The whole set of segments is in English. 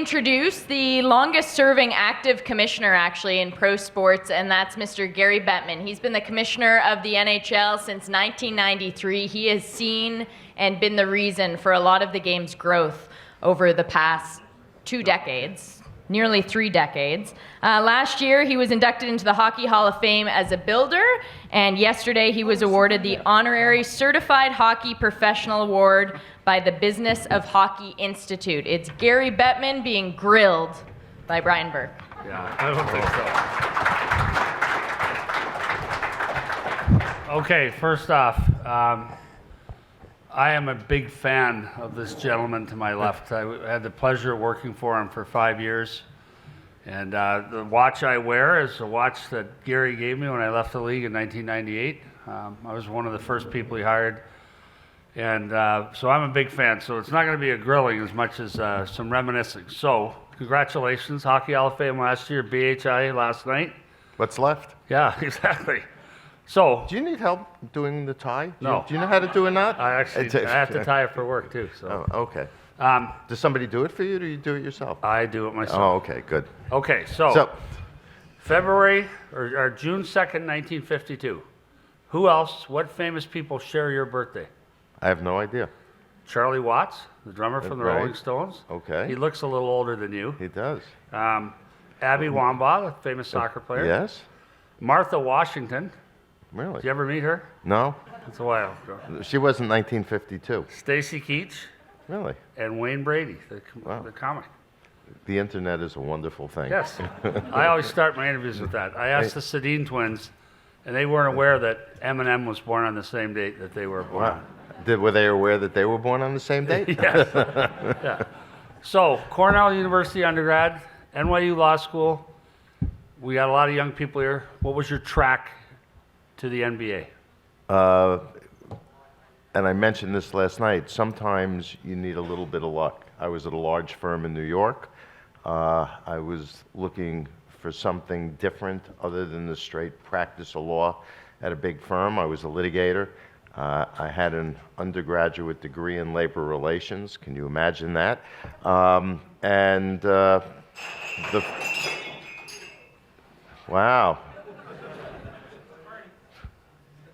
introduce the longest-serving active commissioner, actually, in pro sports, and that's Mr. Gary Bettman. He's been the commissioner of the NHL since 1993. He has seen and been the reason for a lot of the game's growth over the past 2 decades, nearly 3 decades. Last year, he was inducted into the Hockey Hall of Fame as a builder, and yesterday he was awarded the Honorary Certified Hockey Professional Award by the Business of Hockey Institute. It's Gary Bettman being grilled by Brian Burke. Yeah, I don't think so. Okay, first off, I am a big fan of this gentleman to my left. I had the pleasure of working for him for 5 years. And the watch I wear is a watch that Gary gave me when I left the league in 1998. I was one of the first people he hired. And so I'm a big fan. So it's not going to be a grilling as much as some reminiscing. So congratulations, Hockey Hall of Fame last year, BHI last night. What's left? Yeah, exactly. So, do you need help doing the tie? No. Do you know how to do a knot? I have to tie it for work too. So. Oh, okay. Does somebody do it for you, or do you do it yourself? I do it myself. Oh, okay, good. Okay, so February or June 2nd, 1952. Who else? What famous people share your birthday? I have no idea. Charlie Watts, the drummer from the Rolling Stones. Okay. He looks a little older than you. He does. Abby Wambach, the famous soccer player. Yes. Martha Washington. Really? Did you ever meet her? No. It's a while ago. She wasn't 1952. Stacy Keach. Really? And Wayne Brady, the comic. The internet is a wonderful thing. Yes. I always start my interviews with that. I asked the Sedin twins, and they weren't aware that Eminem was born on the same date that they were born on. Were they aware that they were born on the same date? Yes. Yeah. So, Cornell University undergrad, NYU Law School. We got a lot of young people here. What was your track to the NBA? And I mentioned this last night, sometimes you need a little bit of luck. I was at a large firm in New York. I was looking for something different other than the straight practice of law at a big firm. I was a litigator. I had an undergraduate degree in labor relations. Can you imagine that? Wow.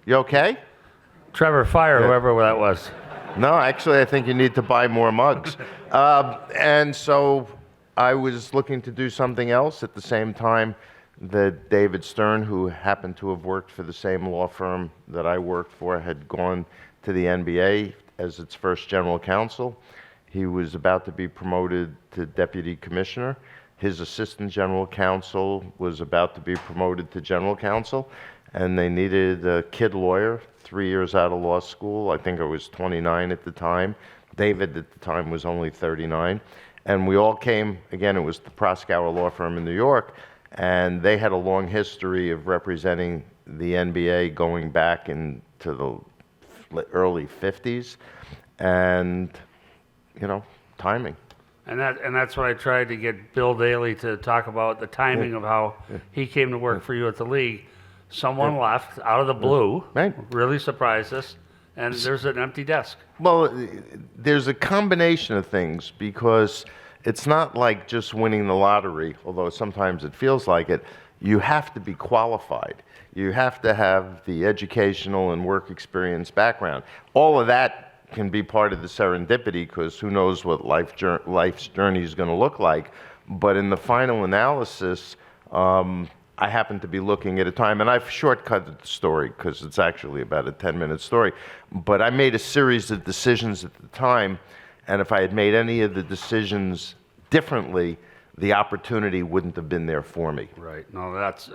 You okay? Trevor, fire whoever that was. No, actually, I think you need to buy more mugs. And so I was looking to do something else at the same time that David Stern, who happened to have worked for the same law firm that I worked for, had gone to the NBA as its first general counsel. He was about to be promoted to deputy commissioner. His assistant general counsel was about to be promoted to general counsel, and they needed a kid lawyer, 3 years out of law school. I think I was 29 at the time. David at the time was only 39. And we all came, again, it was the Proskauer law firm in New York, and they had a long history of representing the NBA going back into the early 50s. And, you know, timing. And that's what I tried to get Bill Daly to talk about, the timing of how he came to work for you at the league. Someone left out of the blue, really surprised us, and there's an empty desk. Well, there's a combination of things, because it's not like just winning the lottery, although sometimes it feels like it. You have to be qualified. You have to have the educational and work experience background. All of that can be part of the serendipity, because who knows what life's journey is going to look like. But in the final analysis, I happen to be looking at a time, and I've shortcutted the story because it's actually about a 10-minute story, but I made a series of decisions at the time, and if I had made any of the decisions differently, the opportunity wouldn't have been there for me. Right. No, that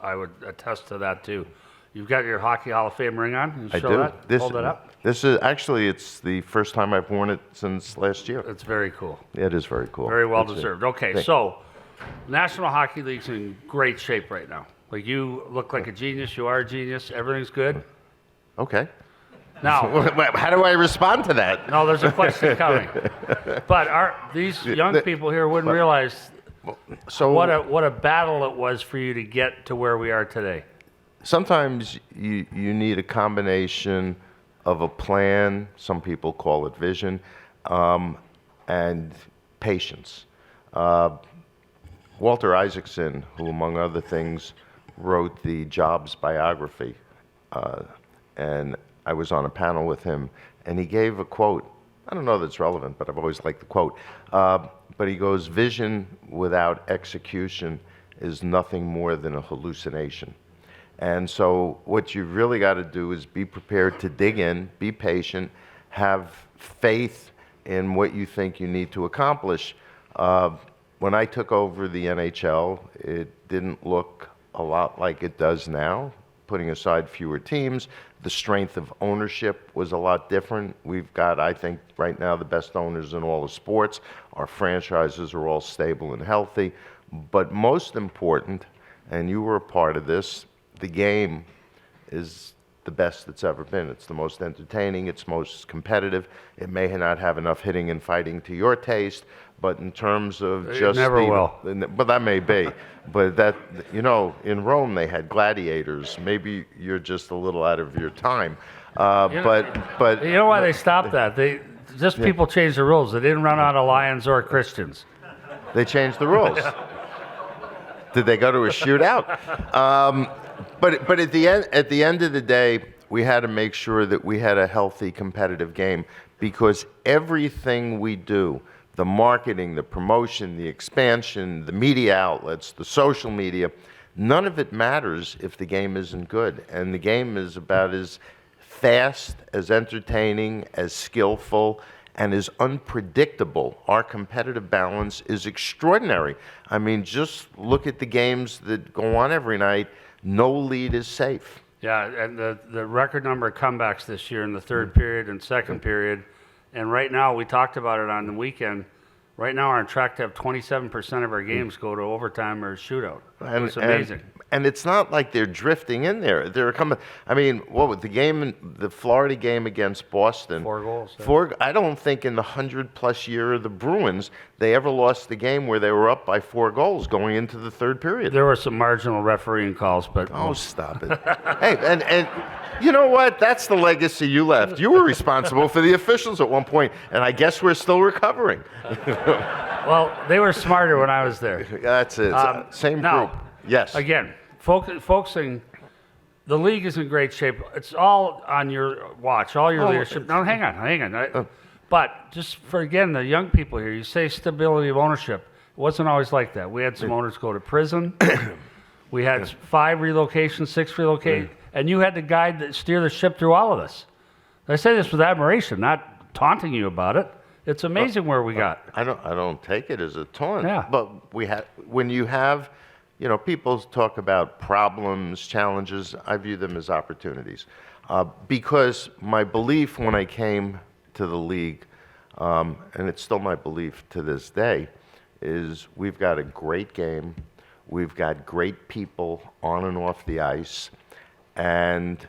I would attest to that too. You've got your Hockey Hall of Fame ring on. I do. Hold it up. This is actually, it's the first time I've worn it since last year. It's very cool. It is very cool. Very well deserved. Okay, so National Hockey League's in great shape right now. Like, you look like a genius. You are a genius. Everything's good. Okay. Now, how do I respond to that? No, there's a question coming. But these young people here wouldn't realize what a battle it was for you to get to where we are today. Sometimes you need a combination of a plan, some people call it vision, and patience. Walter Isaacson, who among other things wrote the Jobs biography, and I was on a panel with him, and he gave a quote. I don't know that it's relevant, but I've always liked the quote. But he goes, "Vision without execution is nothing more than a hallucination." And so what you've really got to do is be prepared to dig in, be patient, have faith in what you think you need to accomplish. When I took over the NHL, it didn't look a lot like it does now, putting aside fewer teams. The strength of ownership was a lot different. We've got, I think, right now the best owners in all of sports. Our franchises are all stable and healthy. But most important, and you were a part of this, the game is the best it's ever been. It's the most entertaining, it's most competitive. It may not have enough hitting and fighting to your taste, but in terms of just never will. But that may be. But that, you know, in Rome they had gladiators. Maybe you're just a little out of your time. But You know why they stopped that? People changed the rules. They didn't run out of lions or Christians. They changed the rules. Did they go to a shootout? But at the end of the day, we had to make sure that we had a healthy, competitive game, because everything we do, the marketing, the promotion, the expansion, the media outlets, the social media, none of it matters if the game isn't good. And the game is about as fast, as entertaining, as skillful, and as unpredictable. Our competitive balance is extraordinary. I mean, just look at the games that go on every night. No lead is safe. Yeah, and the record number of comebacks this year in the third period and second period. And right now, we talked about it on the weekend. Right now, we're on track to have 27% of our games go to overtime or shootout. It's amazing. And it's not like they're drifting in there. They're coming. I mean, what was the Florida game against Boston? 4 goals. Yeah. I don't think in the 100-plus year of the Bruins they ever lost the game where they were up by 4 goals going into the third period. There were some marginal refereeing calls, but oh, stop it! Hey, and you know what? That's the legacy you left. You were responsible for the officials at one point, and I guess we're still recovering. Well, they were smarter when I was there. That's it. Same now, group. Yes. Again, focusing, the league is in great shape. It's all on your watch, all your leadership. No, hang on. But just for, again, the young people here, you say stability of ownership. It wasn't always like that. We had some owners go to prison. We had 5 relocations, 6 relocations, and you had to steer the ship through all of this. I say this with admiration, not taunting you about it. It's amazing where we got. I don't take it as a taunt. Yeah. But when you have, you know, people talk about problems, challenges. I view them as opportunities, because my belief when I came to the league, and it's still my belief to this day, is we've got a great game, we've got great people on and off the ice, and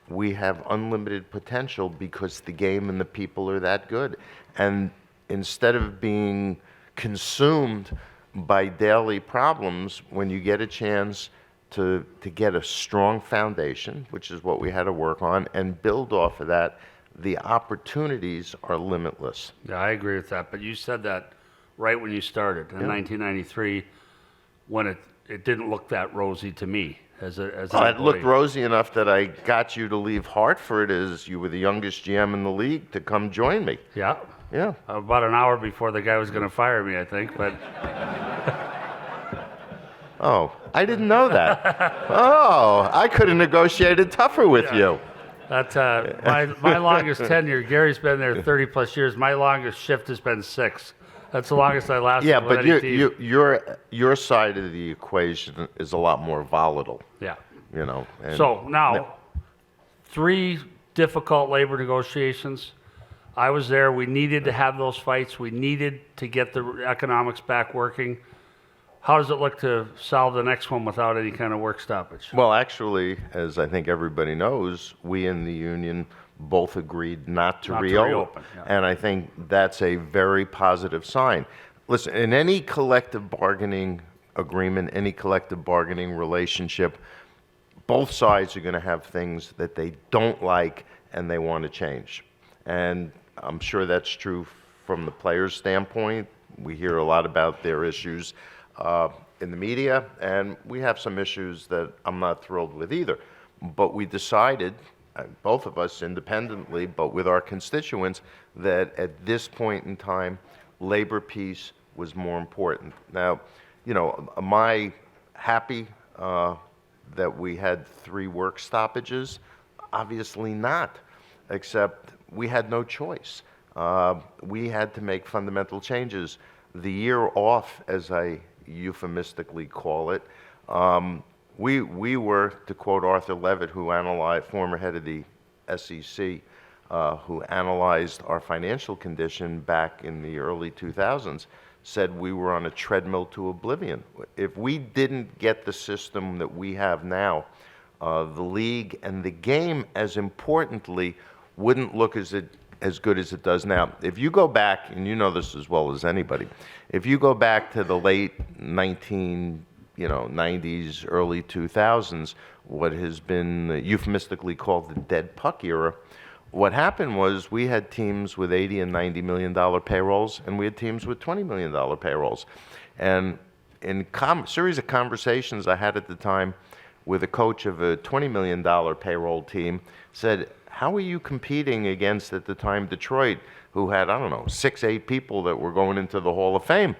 we have unlimited potential because the game and the people are that good. And instead of being consumed by daily problems, when you get a chance to get a strong foundation, which is what we had to work on, and build off of that, the opportunities are limitless. Yeah, I agree with that. But you said that right when you started in 1993, when it didn't look that rosy to me. It looked rosy enough that I got you to leave Hartford, as you were the youngest GM in the league, to come join me. Yeah. Yeah. About an hour before the guy was going to fire me, I think. But oh, I didn't know that. Oh, I could have negotiated tougher with you. That's my longest tenure. Gary's been there 30 plus years. My longest shift has been 6. That's the longest I lasted. Yeah, with but any team. your side of the equation is a lot more volatile. Yeah. You know. So now, 3 difficult labor negotiations. I was there. We needed to have those fights. We needed to get the economics back working. How does it look to solve the next one without any kind of work stoppage? Well, actually, as I think everybody knows, we in the union both agreed not to reopen. Yeah. And I think that's a very positive sign. Listen, in any collective bargaining agreement, any collective bargaining relationship, both sides are going to have things that they don't like and they want to change. And I'm sure that's true from the player's standpoint, we hear a lot about their issues in the media, and we have some issues that I'm not thrilled with either. But we decided, both of us independently, but with our constituents, that at this point in time, labor peace was more important. Now, am I happy that we had 3 work stoppages? Obviously not, except we had no choice. We had to make fundamental changes. The year off, as I euphemistically call it, we were, to quote Arthur Levitt, former head of the SEC, who analyzed our financial condition back in the early 2000s, said we were on a treadmill to oblivion. If we didn't get the system that we have now, the league and the game, as importantly, wouldn't look as good as it does now. If you go back, and you know this as well as anybody, if you go back to the late 90s, early 2000s, what has been euphemistically called the dead puck era, what happened was we had teams with $80 and $90 million payrolls, and we had teams with $20 million payrolls. And in a series of conversations I had at the time with a coach of a $20 million payroll team, said, how are you competing against, at the time, Detroit, who had, 6, 8 people that were going into the Hall of Fame?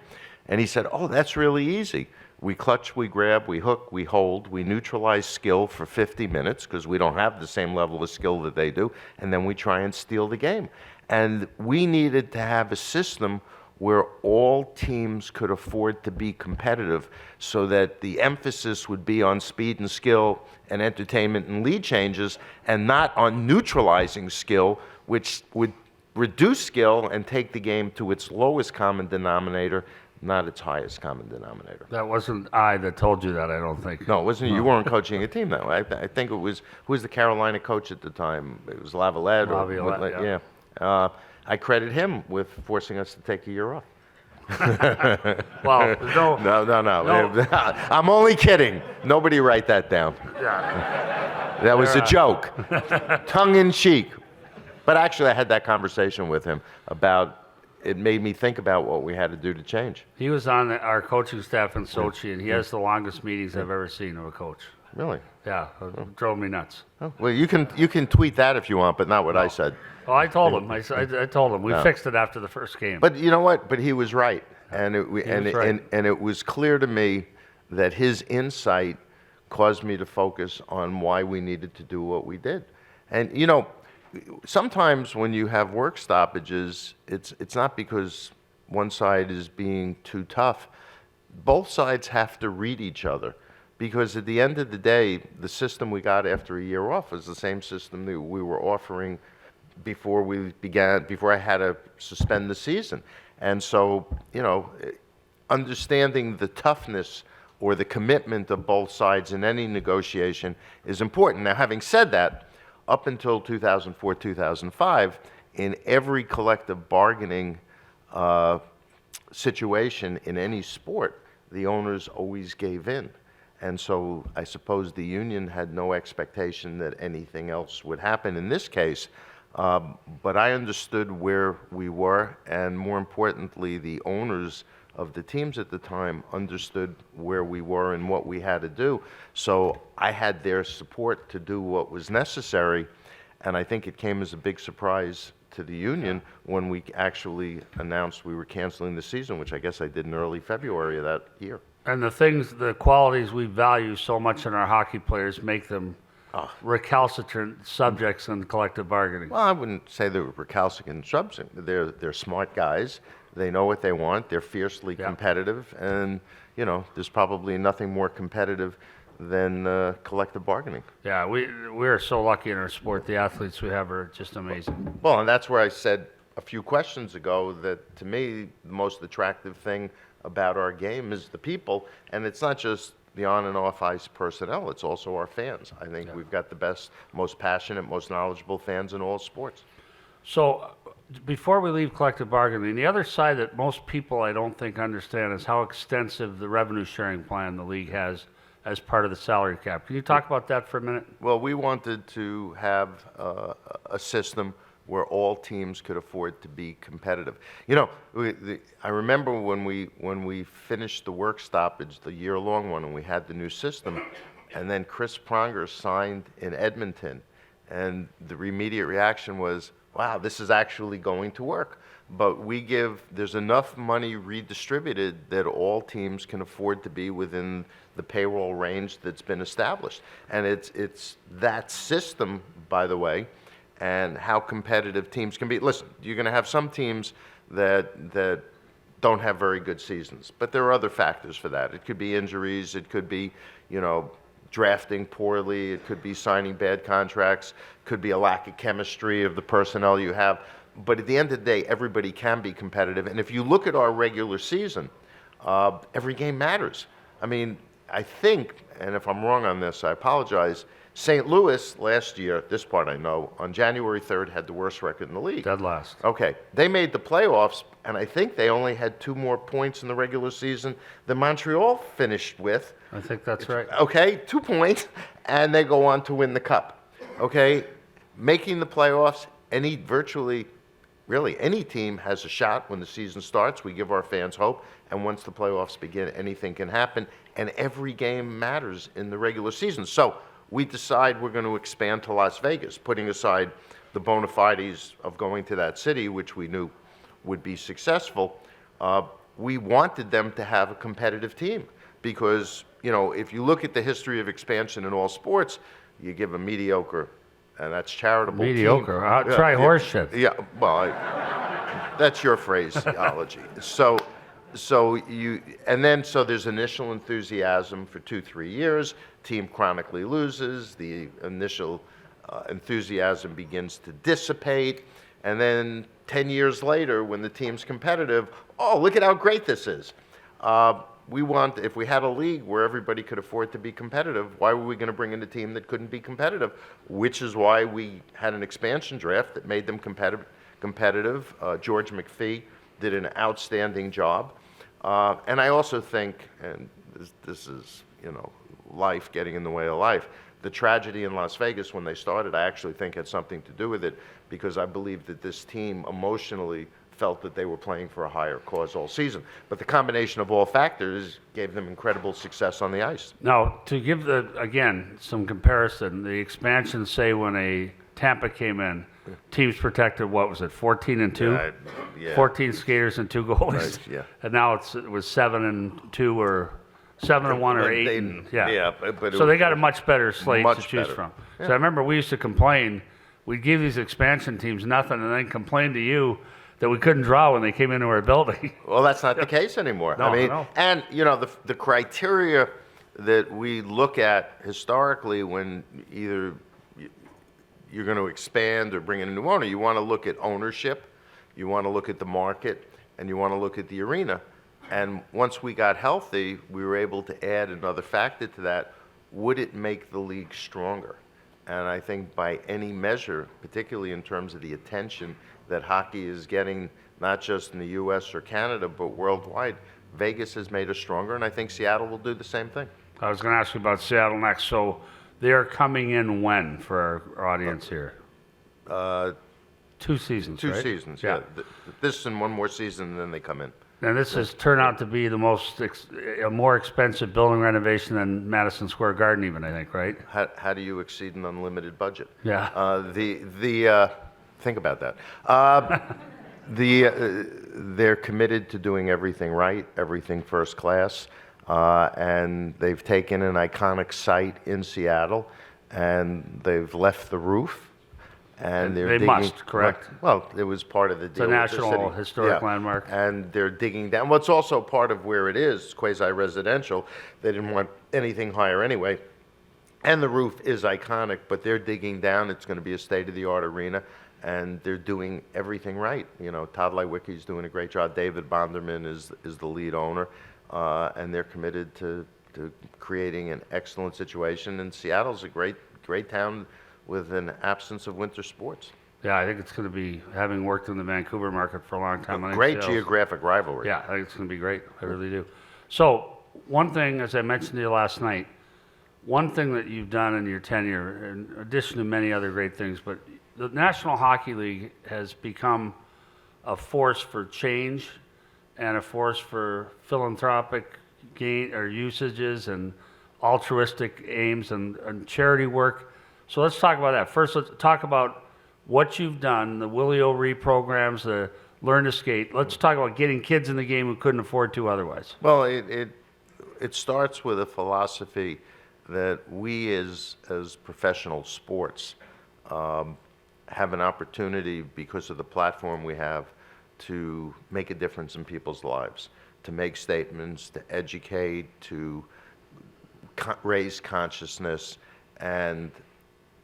And he said, oh, that's really easy. We clutch, we grab, we hook, we hold, we neutralize skill for 50 minutes because we don't have the same level of skill that they do, and then we try and steal the game. And we needed to have a system where all teams could afford to be competitive so that the emphasis would be on speed and skill and entertainment and lead changes and not on neutralizing skill, which would reduce skill and take the game to its lowest common denominator, not its highest common denominator. That wasn't I that told you that, I don't think. No, it wasn't you. You weren't coaching a team that way. I think it was, who was the Carolina coach at the time? It was Laviolette. Yeah. I credit him with forcing us to take a year off. Well, no. I'm only kidding. Nobody write that down. Yeah. That was a joke. Tongue in cheek. But actually, I had that conversation with him about, it made me think about what we had to do to change. He was on our coaching staff in Sochi, and he has the longest meetings I've ever seen of a coach. Really? Yeah, it drove me nuts. Oh, well, you can tweet that if you want, but not what I said. Well, I told him. I told him. We fixed it after the first game. But you know what? But he was right. And it was clear to me that his insight caused me to focus on why we needed to do what we did. And, sometimes when you have work stoppages, it's not because one side is being too tough. Both sides have to read each other, because at the end of the day, the system we got after a year off was the same system that we were offering before I had to suspend the season. And so, understanding the toughness or the commitment of both sides in any negotiation is important. Now, having said that, up until 2004, 2005, in every collective bargaining situation in any sport, the owners always gave in. And so I suppose the union had no expectation that anything else would happen in this case. But I understood where we were, and more importantly, the owners of the teams at the time understood where we were and what we had to do. So I had their support to do what was necessary, and I think it came as a big surprise to the union when we actually announced we were canceling the season, which I guess I did in early February of that year. And the qualities we value so much in our hockey players make them recalcitrant subjects in collective bargaining. Well, I wouldn't say they were recalcitrant subjects. They're smart guys. They know what they want. They're fiercely competitive, and there's probably nothing more competitive than collective bargaining. Yeah, we're so lucky in our sport. The athletes we have are just amazing. Well, and that's where I said a few questions ago that, to me, the most attractive thing about our game is the people, and it's not just the on and off ice personnel, it's also our fans. I think we've got the best, most passionate, most knowledgeable fans in all sports. So before we leave collective bargaining, the other side that most people I don't think understand is how extensive the revenue sharing plan the league has as part of the salary cap. Can you talk about that for a minute? Well, we wanted to have a system where all teams could afford to be competitive. You know, I remember when we finished the work stoppage, the year-long one, and we had the new system, and then Chris Pronger signed in Edmonton, and the immediate reaction was, wow, this is actually going to work. But there's enough money redistributed that all teams can afford to be within the payroll range that's been established. And it's that system, by the way, and how competitive teams can be. Listen, you're going to have some teams that don't have very good seasons, but there are other factors for that. It could be injuries, it could be, drafting poorly, it could be signing bad contracts, could be a lack of chemistry of the personnel you have. But at the end of the day, everybody can be competitive. And if you look at our regular season, every game matters. I mean, I think, and if I'm wrong on this, I apologize, St. Louis last year, this part I know, on January 3rd had the worst record in the league. Dead last. Okay. They made the playoffs, and I think they only had 2 more points in the regular season than Montreal finished with. I think that's right. Okay, 2 points, and they go on to win the cup. Okay, making the playoffs, really any team has a shot when the season starts. We give our fans hope, and once the playoffs begin, anything can happen, and every game matters in the regular season. So we decide we're going to expand to Las Vegas, putting aside the bona fides of going to that city, which we knew would be successful. We wanted them to have a competitive team because, if you look at the history of expansion in all sports, you give a mediocre, and that's charitable. Mediocre. Team. Try horse shit. Yeah, well, that's your phraseology. So there's initial enthusiasm for 2-3 years. Team chronically loses. The initial enthusiasm begins to dissipate, and then 10 years later, when the team's competitive, oh, look at how great this is. If we had a league where everybody could afford to be competitive, why were we going to bring in a team that couldn't be competitive? Which is why we had an expansion draft that made them competitive. George McPhee did an outstanding job. And I also think, and this is, life getting in the way of life, the tragedy in Las Vegas when they started, I actually think had something to do with it because I believe that this team emotionally felt that they were playing for a higher cause all season. But the combination of all factors gave them incredible success on the ice. Now, to give again, some comparison, the expansion, say, when a Tampa came in, teams protected, 14-2? Yeah. 14 skaters and 2 goalies. Right, yeah. And now it was 7-2 or 7-1 or 8. But so they got a much better slate to choose from. Yeah. So I remember we used to complain. We'd give these expansion teams nothing and then complain to you that we couldn't draw when they came into our building. Well, that's not the case anymore. No, I mean, no. And the criteria that we look at historically when either you're going to expand or bring in a new owner, you want to look at ownership, you want to look at the market, and you want to look at the arena. And once we got healthy, we were able to add another factor to that. Would it make the league stronger? And I think by any measure, particularly in terms of the attention that hockey is getting, not just in the U.S. or Canada, but worldwide, Vegas has made us stronger, and I think Seattle will do the same thing. I was going to ask you about Seattle next. So they're coming in when for our audience here? 2 seasons, 2 right? seasons, yeah. This and one more season, and then they come in. And this has turned out to be a more expensive building renovation than Madison Square Garden even, I think, right? How do you exceed an unlimited budget? Yeah. Think about that. They're committed to doing everything right, everything first class, and they've taken an iconic site in Seattle, and they've left the roof. And they must, correct? Well, it was part of the deal. It's a with the national city. historic landmark. And they're digging down. Well, it's also part of where it is, quasi-residential. They didn't want anything higher anyway. And the roof is iconic, but they're digging down. It's going to be a state-of-the-art arena, and they're doing everything right. Todd Lewicki's doing a great job. David Bonderman is the lead owner, and they're committed to creating an excellent situation. And Seattle's a great town with an absence of winter sports. Yeah, I think it's going to be, having worked in the Vancouver market for a long time. Great geographic rivalry. Yeah, I think it's going to be great. I really do. So one thing, as I mentioned to you last night, one thing that you've done in your tenure, in addition to many other great things, but the National Hockey League has become a force for change and a force for philanthropic gain or usages and altruistic aims and charity work. So let's talk about that. First, let's talk about what you've done, the Willie O'Ree programs, the Learn to Skate. Let's talk about getting kids in the game who couldn't afford to otherwise. Well, it starts with a philosophy that we as professional sports have an opportunity, because of the platform we have, to make a difference in people's lives, to make statements, to educate, to raise consciousness. And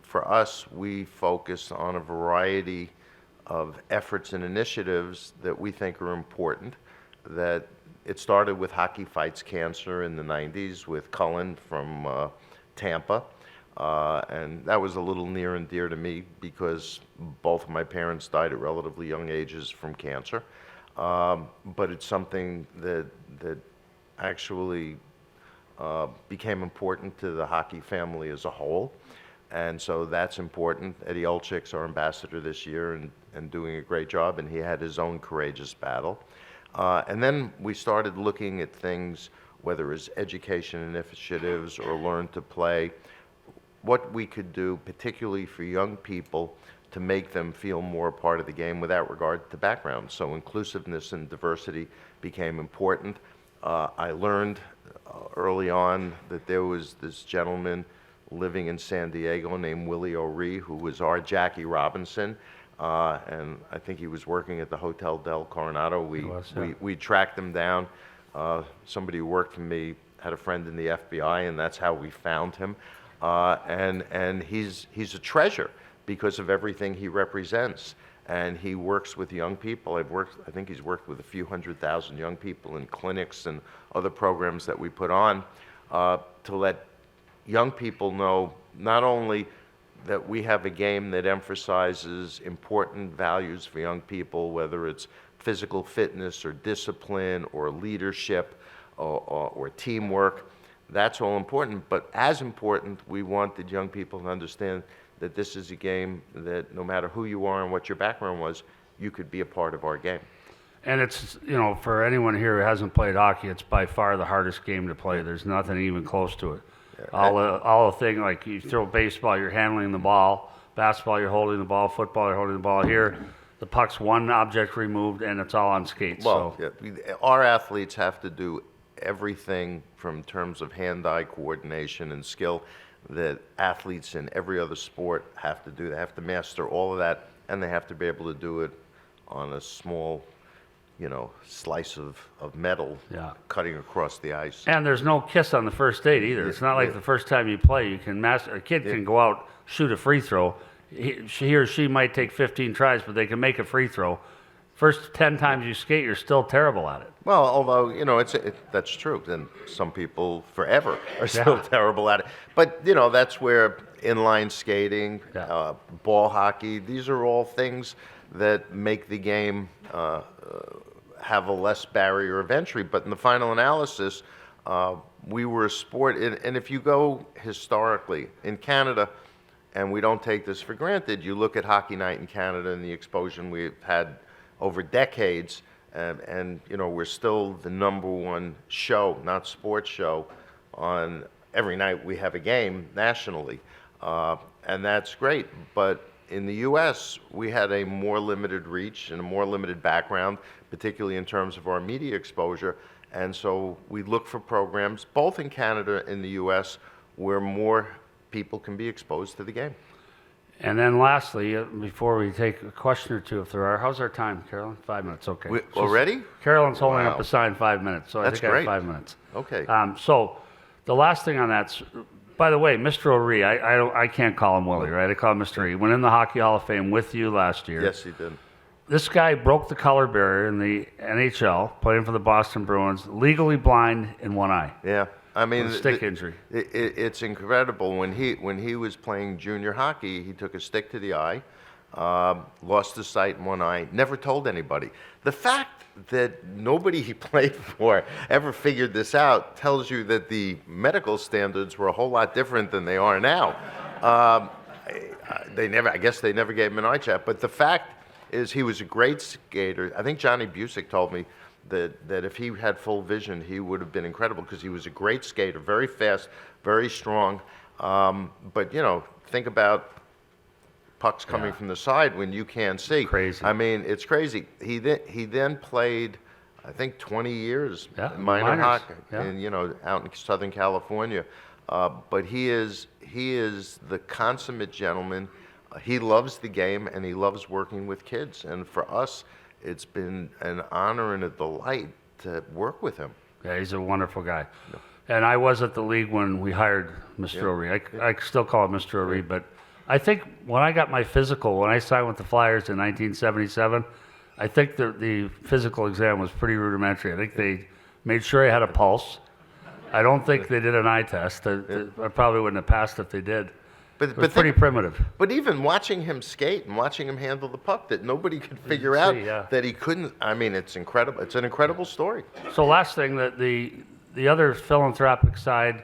for us, we focus on a variety of efforts and initiatives that we think are important. That it started with Hockey Fights Cancer in the 90s with Cullen from Tampa. And that was a little near and dear to me because both of my parents died at relatively young ages from cancer. But it's something that actually became important to the hockey family as a whole. And so that's important. Eddie Olchik's our ambassador this year and doing a great job, and he had his own courageous battle. And then we started looking at things, whether it's education initiatives or Learn to Play, what we could do, particularly for young people, to make them feel more a part of the game without regard to background. So inclusiveness and diversity became important. I learned early on that there was this gentleman living in San Diego named Willie O'Ree, who was our Jackie Robinson. And I think he was working at the Hotel del Coronado. We tracked him down. Somebody who worked for me had a friend in the FBI, and that's how we found him. And he's a treasure because of everything he represents. And he works with young people. I think he's worked with a few 100,000 young people in clinics and other programs that we put on to let young people know not only that we have a game that emphasizes important values for young people, whether it's physical fitness or discipline or leadership or teamwork. That's all important, but as important, we wanted young people to understand that this is a game that no matter who you are and what your background was, you could be a part of our game. And it's, for anyone here who hasn't played hockey, it's by far the hardest game to play. There's nothing even close to it. All the thing, like you throw baseball, you're handling the ball. Basketball, you're holding the ball. Football, you're holding the ball. Here, the puck's one object removed, and it's all on skates. Well, our athletes have to do everything from terms of hand-eye coordination and skill that athletes in every other sport have to do. They have to master all of that, and they have to be able to do it on a small, slice of metal cutting across the ice. And there's no kiss on the first date either. It's not like the first time you play, you can master. A kid can go out, shoot a free throw. He or she might take 15 tries, but they can make a free throw. First 10 times you skate, you're still terrible at it. Well, although, that's true. Then some people forever are still terrible at it. But, that's where inline skating, ball hockey, these are all things that make the game have a less barrier of entry. But in the final analysis, we were a sport, and if you go historically, in Canada, and we don't take this for granted, you look at Hockey Night in Canada and the explosion we've had over decades, and we're still the #1 show, not sports show, on every night we have a game nationally, and that's great. But in the U.S., we had a more limited reach and a more limited background, particularly in terms of our media exposure, and so we look for programs, both in Canada and the U.S., where more people can be exposed to the game. And then lastly, before we take a question or two, if there are, how's our time, Carolyn? 5 minutes, okay. Already? Carolyn's holding up a sign 5 minutes, so That's I think great. I have 5 minutes. Okay. So the last thing on that, by the way, Mr. O'Ree, I can't call him Willie, right? I call him Mr. O'Ree. Went in the Hockey Hall of Fame with you last year. Yes, he did. This guy broke the color barrier in the NHL, playing for the Boston Bruins, legally blind in one eye. Yeah. I mean, with a stick injury. It's incredible. When he was playing junior hockey, he took a stick to the eye, lost his sight in one eye, never told anybody. The fact that nobody he played for ever figured this out tells you that the medical standards were a whole lot different than they are now. I guess they never gave him an eye chap. But the fact is, he was a great skater. I think Johnny Busick told me that if he had full vision, he would have been incredible because he was a great skater, very fast, very strong. But think about pucks coming from the side when you can't see. Crazy. I mean, it's crazy. He then played, I think, 20 years in minor minors. hockey, Yeah. and out in Southern California. But he is the consummate gentleman. He loves the game and he loves working with kids. And for us, it's been an honor and a delight to work with him. Yeah, he's a wonderful guy. And I was at the league when we hired Mr. O'Ree. I still call him Mr. O'Ree, but I think when I got my physical, when I signed with the Flyers in 1977, I think the physical exam was pretty rudimentary. I think they made sure I had a pulse. I don't think they did an eye test. I probably wouldn't have passed if they did. But it was pretty primitive. But even watching him skate and watching him handle the puck, that nobody could figure out that he couldn't. I mean, it's incredible. It's an incredible story. So last thing, that the other philanthropic side,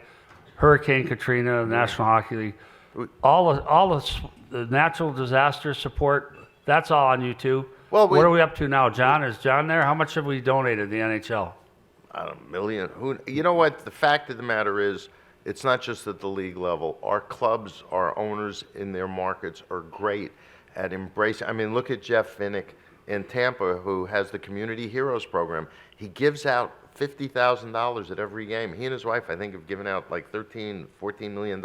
Hurricane Katrina, the National Hockey League, all the natural disaster support, that's all on you too. Well, what are we up to now, John? Is John there? How much have we donated to the NHL? A million. You know what? The fact of the matter is, it's not just at the league level. Our clubs, our owners in their markets are great at embracing. I mean, look at Jeff Vinnick in Tampa, who has the Community Heroes program. He gives out $50,000 at every game. He and his wife, I think, have given out like $13, $14 million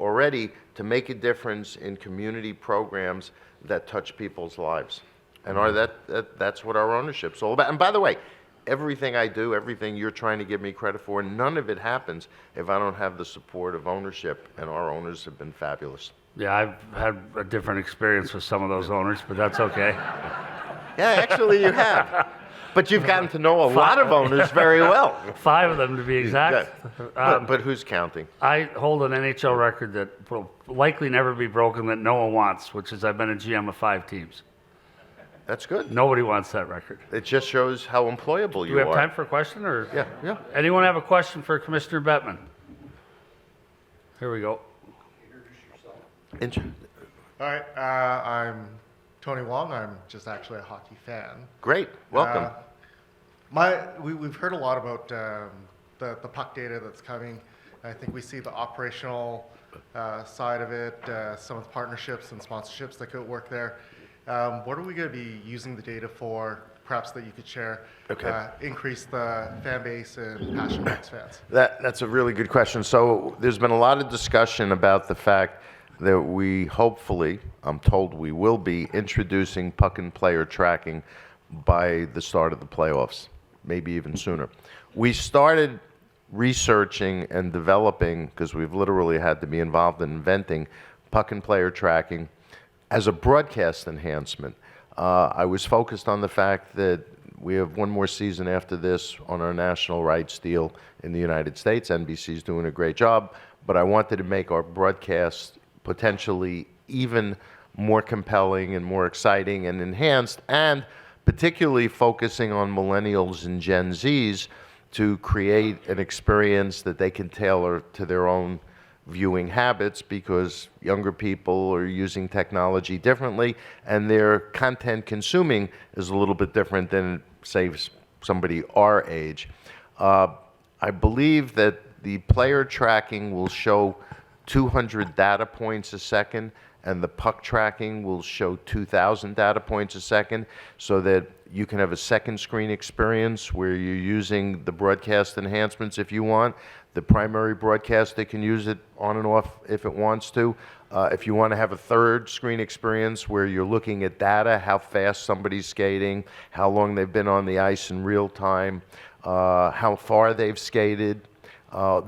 already to make a difference in community programs that touch people's lives. And that's what our ownership's all about. And by the way, everything I do, everything you're trying to give me credit for, none of it happens if I don't have the support of ownership, and our owners have been fabulous. Yeah, I've had a different experience with some of those owners, but that's okay. Yeah, actually you have. But you've gotten to know a lot of owners very well. 5 of them, to be exact. But who's counting? I hold an NHL record that will likely never be broken that no one wants, which is I've been a GM of 5 teams. That's good. Nobody wants that record. It just shows how employable you are. Do we have time for a question? Or Yeah. Anyone have a question for Commissioner Bettman? Here we go. All right, I'm Tony Wong. I'm just actually a hockey fan. Great, welcome. We've heard a lot about the puck data that's coming. I think we see the operational side of it, some of the partnerships and sponsorships that could work there. What are we going to be using the data for, perhaps that you could share, increase the fan base and passion Bucks fans? That's a really good question. So there's been a lot of discussion about the fact that we hopefully, I'm told we will be, introducing puck and player tracking by the start of the playoffs, maybe even sooner. We started researching and developing, because we've literally had to be involved in inventing puck and player tracking as a broadcast enhancement. I was focused on the fact that we have one more season after this on our national rights deal in the United States. NBC's doing a great job, but I wanted to make our broadcast potentially even more compelling and more exciting and enhanced, and particularly focusing on millennials and Gen Zs to create an experience that they can tailor to their own viewing habits, because younger people are using technology differently and their content consuming is a little bit different than, say, somebody our age. I believe that the player tracking will show 200 data points a second, and the puck tracking will show 2,000 data points a second, so that you can have a second screen experience where you're using the broadcast enhancements if you want. The primary broadcaster can use it on and off if it wants to. If you want to have a third screen experience where you're looking at data, how fast somebody's skating, how long they've been on the ice in real time, how far they've skated.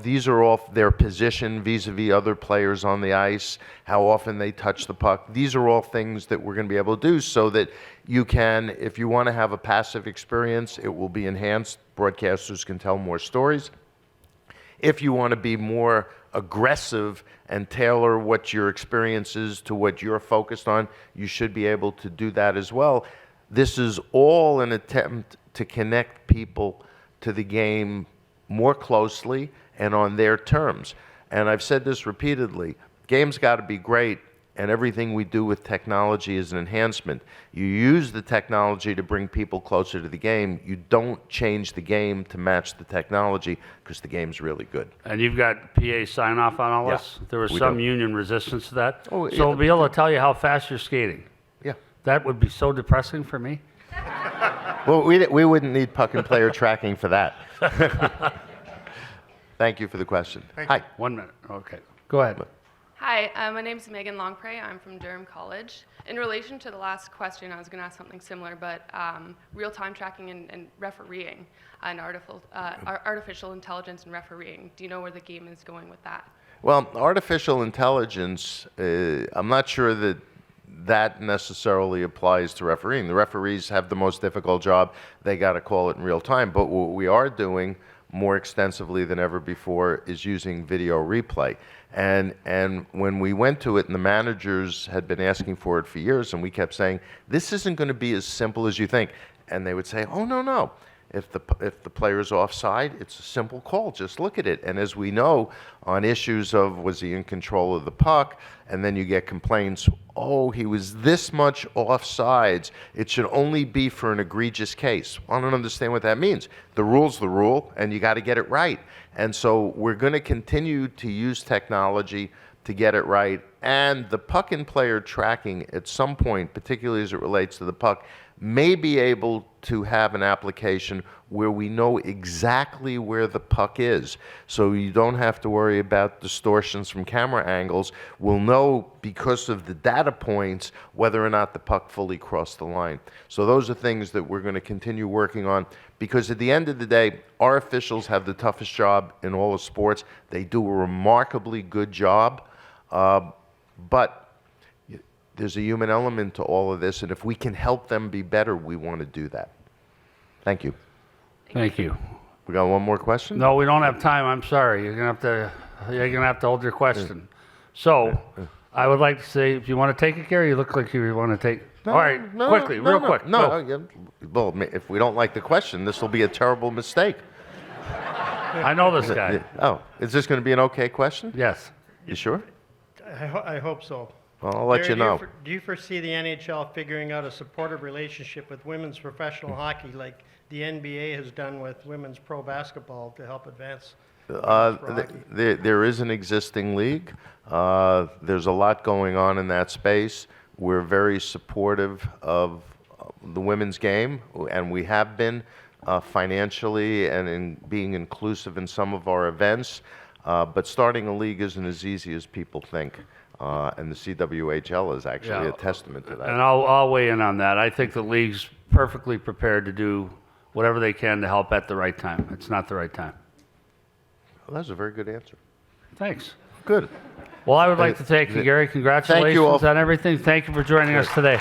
These are all their position vis-a-vis other players on the ice, how often they touch the puck. These are all things that we're going to be able to do so that you can, if you want to have a passive experience, it will be enhanced. Broadcasters can tell more stories. If you want to be more aggressive and tailor what your experience is to what you're focused on, you should be able to do that as well. This is all an attempt to connect people to the game more closely and on their terms. And I've said this repeatedly, game's got to be great, and everything we do with technology is an enhancement. You use the technology to bring people closer to the game. You don't change the game to match the technology because the game's really good. And you've got PA sign off on all Yeah, this? There was we some do. union resistance to that? Oh, So yeah. we'll be able to tell you how fast you're skating. Yeah. That would be so depressing for me. Well, we wouldn't need puck and player tracking for that. Thank you for the question. Hi. 1 minute, okay. Go ahead. Hi, my name's Megan Longpre. I'm from Durham College. In relation to the last question, I was going to ask something similar, but real-time tracking and refereeing and artificial intelligence and refereeing. Do you know where the game is going with that? Well, artificial intelligence, I'm not sure that that necessarily applies to refereeing. The referees have the most difficult job. They got to call it in real time. But what we are doing more extensively than ever before is using video replay. And when we went to it, and the managers had been asking for it for years, and we kept saying, this isn't going to be as simple as you think. And they would say, oh, no. If the player's offside, it's a simple call. Just look at it. And as we know, on issues of was he in control of the puck, and then you get complaints, oh, he was this much offsides. It should only be for an egregious case. I don't understand what that means. The rule's the rule, and you got to get it right. And so we're going to continue to use technology to get it right. And the puck and player tracking at some point, particularly as it relates to the puck, may be able to have an application where we know exactly where the puck is. So you don't have to worry about distortions from camera angles. We'll know because of the data points whether or not the puck fully crossed the line. So those are things that we're going to continue working on, because at the end of the day, our officials have the toughest job in all of sports. They do a remarkably good job, but there's a human element to all of this, and if we can help them be better, we want to do that. Thank you. Thank you. We got one more question? No, we don't have time. I'm sorry. You're gonna have to hold your question. So, I would like to say, if you want to take it, Gary, you look like you want to take. All right, quickly, real quick. No, Go. well, if we don't like the question, this will be a terrible mistake. I know this guy. Oh, is this going to be an okay question? Yes. You sure? I hope so. Well, I'll let Gary, you know. Do you foresee the NHL figuring out a supportive relationship with women's professional hockey like the NBA has done with women's pro basketball to help advance women's pro hockey? There is an existing league. There's a lot going on in that space. We're very supportive of the women's game, and we have been financially and in being inclusive in some of our events. But starting a league isn't as easy as people think. And the CWHL is actually a testament to that. And I'll weigh in on that. I think the league's perfectly prepared to do whatever they can to help at the right time. It's not the right time. Well, that was a very good answer. Thanks. Good. Well, I would like to thank you, Gary. Congratulations all. on everything. Thank you for joining us today.